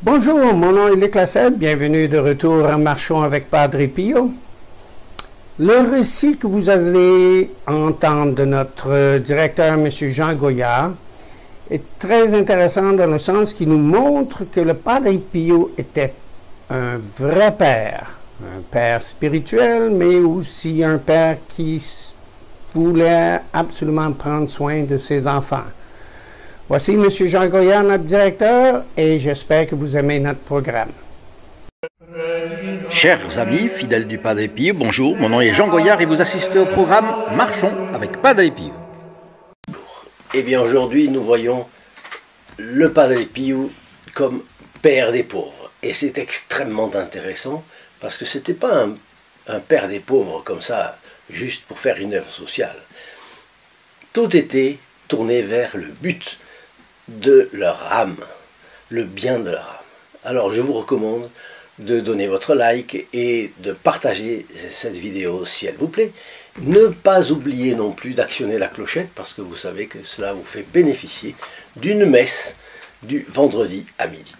Bonjour, mon nom est Luc Lassette, bienvenue de retour en Marchons avec Padre Pio. Le récit que vous allez entendre de notre directeur, M. Jean Goyard, est très intéressant dans le sens qu'il nous montre que le Padre Pio était un vrai père spirituel, mais aussi un père qui voulait absolument prendre soin de ses enfants. Voici M. Jean Goyard, notre directeur, et j'espère que vous aimez notre programme. Chers amis, fidèles du Padre Pio, bonjour, mon nom est Jean Goyard et vous assistez au programme Marchons avec Padre Pio. Eh bien aujourd'hui nous voyons le Padre Pio comme père des pauvres. Et c'est extrêmement intéressant parce que ce n'était pas un père des pauvres comme ça, juste pour faire une œuvre sociale. Tout était tourné vers le but de leur âme, le bien de leur âme. Alors je vous recommande de donner votre like et de partager cette vidéo si elle vous plaît. Ne pas oublier non plus d'actionner la clochette parce que vous savez que cela vous fait bénéficier d'une messe du vendredi à midi.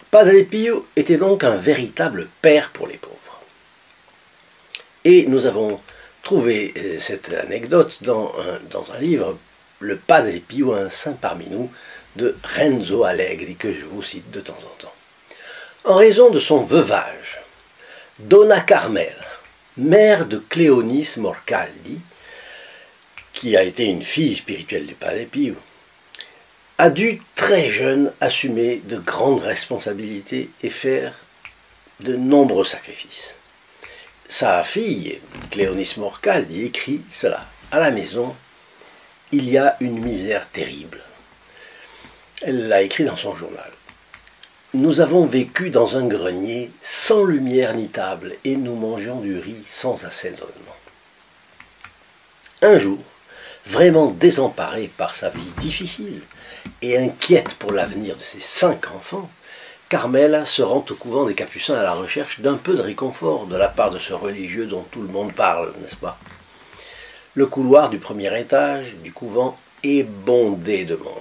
Padre Pio était donc un véritable père pour les pauvres. Et nous avons trouvé cette anecdote dans un livre, Le Padre Pio, un saint parmi nous, de Renzo Allegri, que je vous cite de temps en temps. En raison de son veuvage, Donna Carmela, mère de Cléonis Morcaldi, qui a été une fille spirituelle du Padre Pio, a dû très jeune assumer de grandes responsabilités et faire de nombreux sacrifices. Sa fille, Cléonis Morcaldi, écrit cela: à la maison, il y a une misère terrible. Elle l'a écrit dans son journal. Nous avons vécu dans un grenier sans lumière ni table et nous mangeons du riz sans assaisonnement. Un jour, vraiment désemparée par sa vie difficile et inquiète pour l'avenir de ses 5 enfants, Carmela se rend au couvent des Capucins à la recherche d'un peu de réconfort de la part de ce religieux dont tout le monde parle, n'est-ce pas? Le couloir du premier étage du couvent est bondé de monde.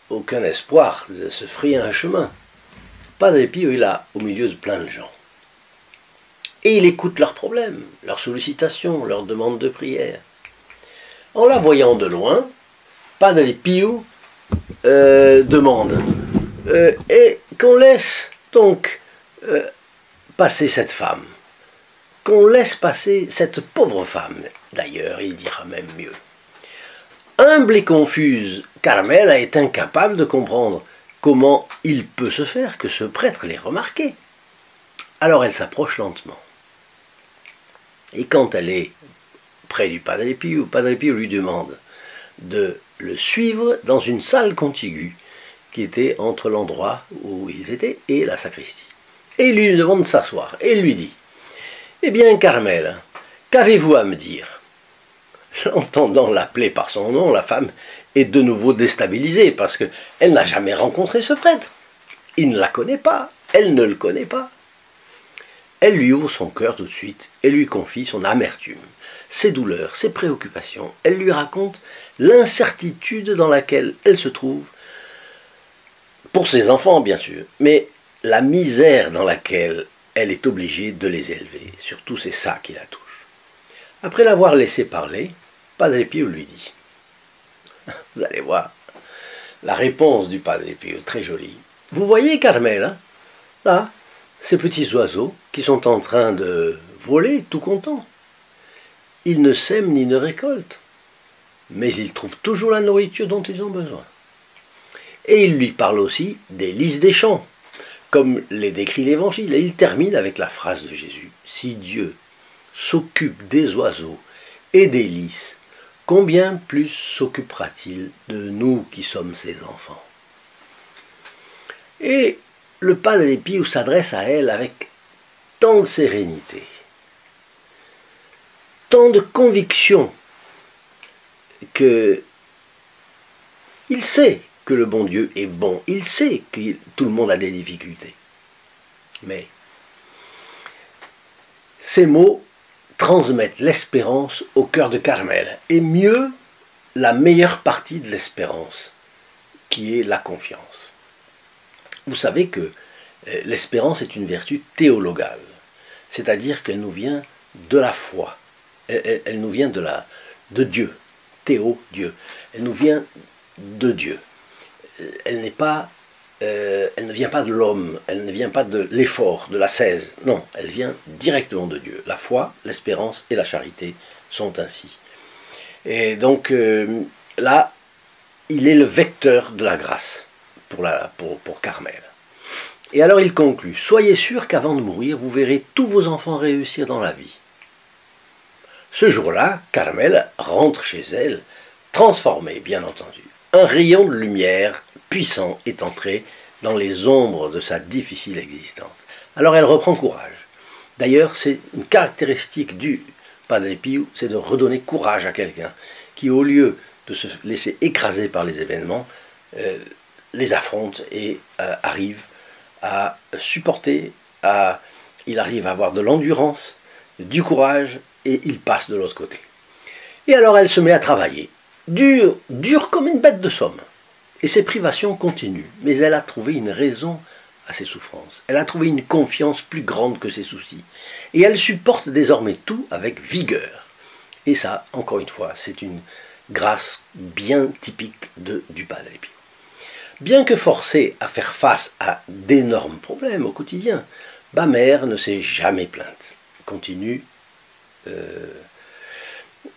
Aucun espoir de se frayer un chemin. Padre Pio est là, au milieu de plein de gens. Et il écoute leurs problèmes, leurs sollicitations, leurs demandes de prière. En la voyant de loin, Padre Pio demande et qu'on laisse donc passer cette femme, qu'on laisse passer cette pauvre femme. D'ailleurs, il dira même mieux. Humble et confuse, Carmela est incapable de comprendre comment il peut se faire que ce prêtre l'ait remarqué. Alors elle s'approche lentement. Et quand elle est près du Padre Pio lui demande de le suivre dans une salle contiguë qui était entre l'endroit où ils étaient et la sacristie. Et il lui demande de s'asseoir. Et il lui dit: eh bien, Carmela, qu'avez-vous à me dire? Entendant l'appeler par son nom, la femme est de nouveau déstabilisée parce qu'elle n'a jamais rencontré ce prêtre. Il ne la connaît pas, elle ne le connaît pas. Elle lui ouvre son cœur tout de suite et lui confie son amertume, ses douleurs, ses préoccupations. Elle lui raconte l'incertitude dans laquelle elle se trouve, pour ses enfants bien sûr, mais la misère dans laquelle elle est obligée de les élever. Surtout c'est ça qui la touche. Après l'avoir laissé parler, Padre Pio lui dit, vous allez voir, la réponse du Padre Pio, très jolie. Vous voyez, Carmela, là, ces petits oiseaux qui sont en train de voler tout contents. Ils ne sèment ni ne récoltent, mais ils trouvent toujours la nourriture dont ils ont besoin. Et il lui parle aussi des lys des champs, comme les décrit l'Évangile. Et il termine avec la phrase de Jésus, si Dieu s'occupe des oiseaux et des lys, combien plus s'occupera-t-il de nous qui sommes ses enfants? Et le Padre Pio s'adresse à elle avec tant de sérénité, tant de conviction, que il sait que le bon Dieu est bon, il sait que tout le monde a des difficultés. Mais ces mots transmettent l'espérance au cœur de Carmela, et mieux, la meilleure partie de l'espérance, qui est la confiance. Vous savez que l'espérance est une vertu théologale, c'est-à-dire qu'elle nous vient de la foi, elle nous vient de Dieu, théo, Dieu, elle nous vient de Dieu. Elle ne vient pas de l'homme, elle ne vient pas de l'effort, de l'ascèse, non, elle vient directement de Dieu. La foi, l'espérance et la charité sont ainsi. Et donc là, il est le vecteur de la grâce pour Carmel. Et alors il conclut, soyez sûr qu'avant de mourir, vous verrez tous vos enfants réussir dans la vie. Ce jour-là, Carmel rentre chez elle, transformée, bien entendu. Un rayon de lumière puissant est entré dans les ombres de sa difficile existence. Alors elle reprend courage. D'ailleurs, c'est une caractéristique du Padre Pio, c'est de redonner courage à quelqu'un qui, au lieu de se laisser écraser par les événements, les affronte et arrive à supporter, il arrive à avoir de l'endurance, du courage, et il passe de l'autre côté. Et alors elle se met à travailler, dure comme une bête de somme. Et ses privations continuent, mais elle a trouvé une raison à ses souffrances. Elle a trouvé une confiance plus grande que ses soucis. Et elle supporte désormais tout avec vigueur. Et ça, encore une fois, c'est une grâce bien typique du Padre Pio. Bien que forcée à faire face à d'énormes problèmes au quotidien, ma mère ne s'est jamais plainte. Continue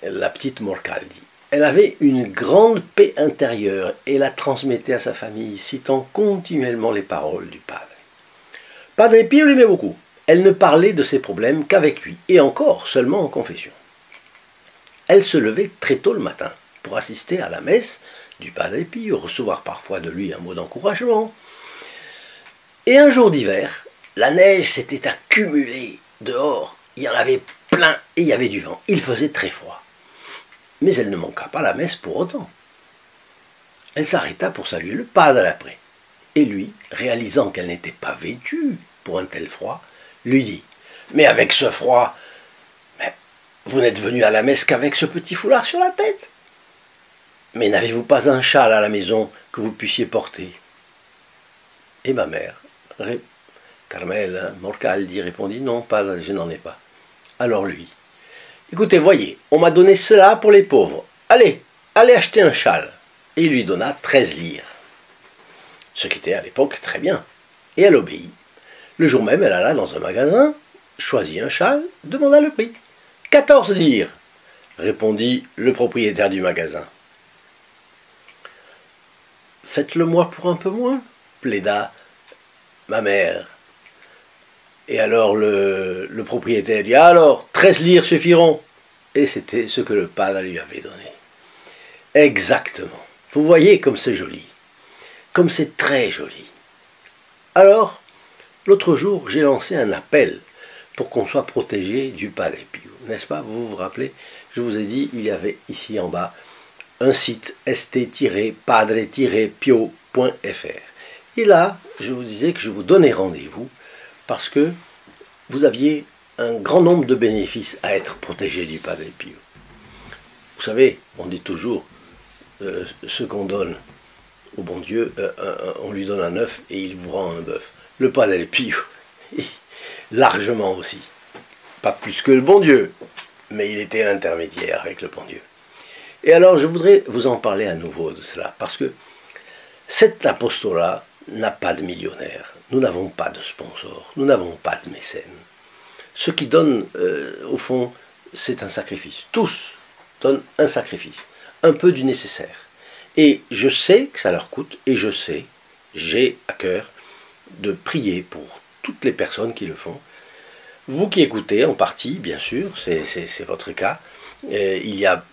la petite Morcaldi. Elle avait une grande paix intérieure et la transmettait à sa famille, citant continuellement les paroles du Padre. Padre Pio l'aimait beaucoup. Elle ne parlait de ses problèmes qu'avec lui, et encore seulement en confession. Elle se levait très tôt le matin pour assister à la messe du Padre Pio, recevoir parfois de lui un mot d'encouragement. Et un jour d'hiver, la neige s'était accumulée dehors, il y en avait plein et il y avait du vent. Il faisait très froid. Mais elle ne manqua pas la messe pour autant. Elle s'arrêta pour saluer le Padre après. Et lui, réalisant qu'elle n'était pas vêtue pour un tel froid, lui dit « Mais avec ce froid, vous n'êtes venu à la messe qu'avec ce petit foulard sur la tête. Mais n'avez-vous pas un châle à la maison que vous puissiez porter ?» Et ma mère, Carmel Morcaldi, répondit « Non, Padre, je n'en ai pas. » Alors lui, écoutez, voyez, on m'a donné cela pour les pauvres. Allez acheter un châle. Et il lui donna 13 lires. Ce qui était à l'époque très bien. Et elle obéit. Le jour même, elle alla dans un magasin, choisit un châle, demanda le prix. 14 lires, répondit le propriétaire du magasin. Faites-le-moi pour un peu moins, plaida ma mère. Et alors le propriétaire dit, alors, 13 lires suffiront. Et c'était ce que le Padre lui avait donné. Exactement. Vous voyez comme c'est joli. Comme c'est très joli. Alors, l'autre jour, j'ai lancé un appel pour qu'on soit protégé du Padre Pio. N'est-ce pas? Vous vous rappelez? Je vous ai dit, il y avait ici en bas un site st-padre-pio.fr. Et là, je vous disais que je vous donnais rendez-vous parce que vous aviez un grand nombre de bénéfices à être protégé du Padre Pio. Vous savez, on dit toujours, ce qu'on donne au bon Dieu, on lui donne un œuf et il vous rend un bœuf. Le Padre Pio, largement aussi. Pas plus que le bon Dieu, mais il était intermédiaire avec le bon Dieu. Et alors, je voudrais vous en parler à nouveau de cela, parce que cet apostolat n'a pas de millionnaire. Nous n'avons pas de sponsor, nous n'avons pas de mécènes. Ceux qui donnent, au fond, c'est un sacrifice. Tous donnent un sacrifice, un peu du nécessaire. Et je sais que ça leur coûte, et je sais, j'ai à cœur de prier pour toutes les personnes qui le font. Vous qui écoutez, en partie, bien sûr, c'est votre cas. Il y a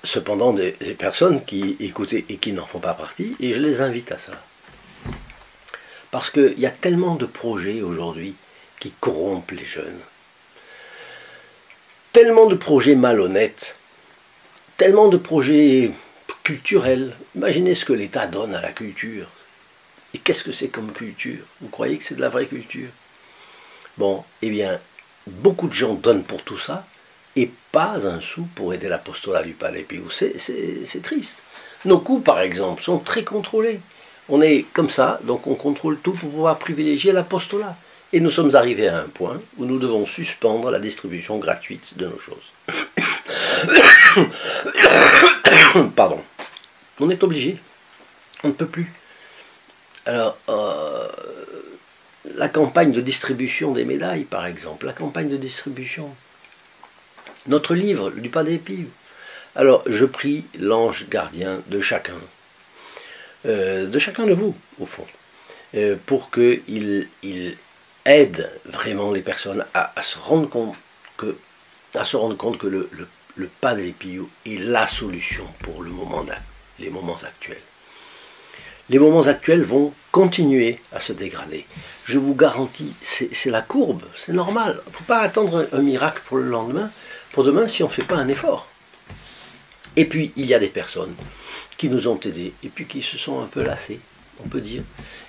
cependant des personnes qui écoutent et qui n'en font pas partie, et je les invite à ça. Parce qu'il y a tellement de projets aujourd'hui qui corrompent les jeunes. Tellement de projets malhonnêtes, tellement de projets culturels. Imaginez ce que l'État donne à la culture. Et qu'est-ce que c'est comme culture? Vous croyez que c'est de la vraie culture? Bon, eh bien, beaucoup de gens donnent pour tout ça, et pas un sou pour aider l'apostolat du Padre Pio. C'est triste. Nos coûts, par exemple, sont très contrôlés. On est comme ça, donc on contrôle tout pour pouvoir privilégier l'apostolat. Et nous sommes arrivés à un point où nous devons suspendre la distribution gratuite de nos choses. Pardon. On est obligé. On ne peut plus. Alors, la campagne de distribution des médailles, par exemple, la campagne de distribution, notre livre, du Pas des Pives. Alors, je prie l'ange gardien de chacun de vous, au fond, pour qu'il aide vraiment les personnes à se rendre compte que, le Padre Pio est la solution pour les moments actuels. Les moments actuels vont continuer à se dégrader. Je vous garantis, c'est la courbe, c'est normal. Il ne faut pas attendre un miracle pour le lendemain, pour demain, si on ne fait pas un effort. Et puis, il y a des personnes qui nous ont aidés, et puis qui se sont un peu lassées, on peut dire.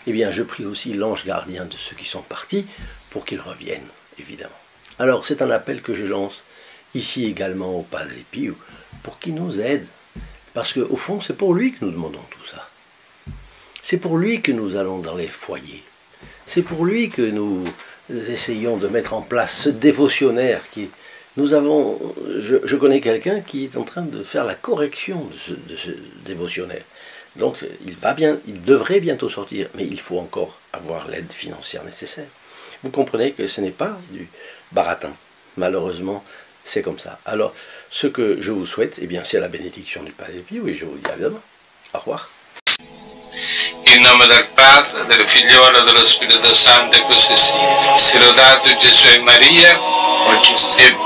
Eh bien, je prie aussi l'ange gardien de ceux qui sont partis, pour qu'ils reviennent, évidemment. Alors, c'est un appel que je lance ici également au Padre Pio, pour qu'il nous aide. Parce qu'au fond, c'est pour lui que nous demandons tout ça. C'est pour lui que nous allons dans les foyers. C'est pour lui que nous essayons de mettre en place ce dévotionnaire qui... Je connais quelqu'un qui est en train de faire la correction de ce dévotionnaire. Donc il devrait bientôt sortir, mais il faut encore avoir l'aide financière nécessaire. Vous comprenez que ce n'est pas du baratin. Malheureusement, c'est comme ça. Alors, ce que je vous souhaite, eh bien, c'est la bénédiction du Padre Pio, et je vous dis à demain. Au revoir. In nome del Padre, del Figliolo e dello Spirito Santo, e così sia. Sia lodato Gesù e Maria, oggi e